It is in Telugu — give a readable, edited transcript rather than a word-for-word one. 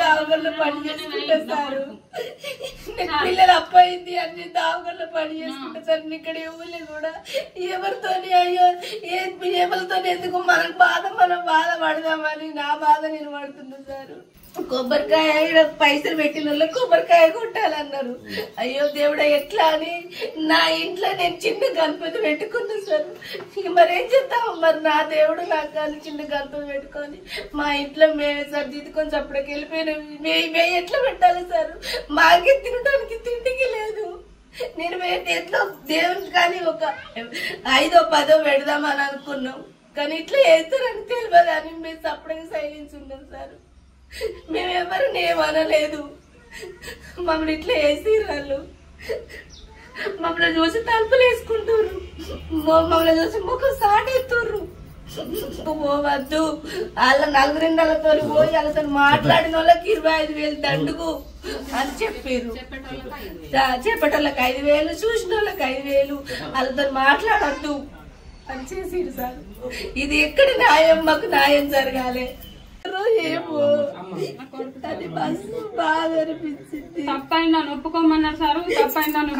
దావగల్లో పని చేసుకుంటా సారు. పిల్లలు అప్పయింది అన్ని దావగల్లో పని చేసుకుంటా సార్. ఇక్కడ ఊళ్ళో కూడా ఎవరితోని అయ్యో ఎవరితో ఎందుకు మనకు బాధ మనం బాధ పడదామని నా బాధ నేను పడుతున్నా సార్. కొబ్బరికాయ పైసలు పెట్టిన వాళ్ళు కొబ్బరికాయ కొట్టాలన్నారు. అయ్యో దేవుడా ఎట్లా అని నా ఇంట్లో నేను చిన్న గణపతి పెట్టుకున్నా సార్. మరేం చేద్దాం మరి నా దేవుడు నాకు కానీ చిన్న గణపతి పెట్టుకొని మా ఇంట్లో మేమే సర్దిద్దుకొని అప్పటికి వెళ్ళిపోయినా మే ఎట్లా పెట్టాలి సార్? మాకే తినడానికి తిండికి లేదు. నేను ఎట్లా దేవునికి కానీ ఒక 5ో 10ో పెడదామని అనుకున్నాం. కానీ ఇట్లా వేస్తారని తెలియదు అని మేము అప్పటికి సైలెన్స్ ఉన్నాం సార్. మేమెవరిని ఏమనలేదు. మమ్మల్ని ఇట్లా వేసి వాళ్ళు మమ్మల్ని చూసి తలుపులు వేసుకుంటారు. మమ్మల్ని చూసి ముఖం సాటేస్తుర్రు. పోవద్దు వాళ్ళ 4 నెలలతో పోయి వాళ్ళతో మాట్లాడిన వాళ్ళకి 25,000 దండుకు అని చెప్పారు. చెప్పేటోళ్ళకి 5,000, చూసిన వాళ్ళకి 5,000, వాళ్ళతో మాట్లాడద్దు అని చేసిరు సార్. ఇది ఎక్కడ న్యాయం? మాకు న్యాయం జరగాలి. ఏమో అది బస్సు బాధ అనిపించింది. తప్పైందని ఒప్పుకోమన్నారు సార్. తప్పైందని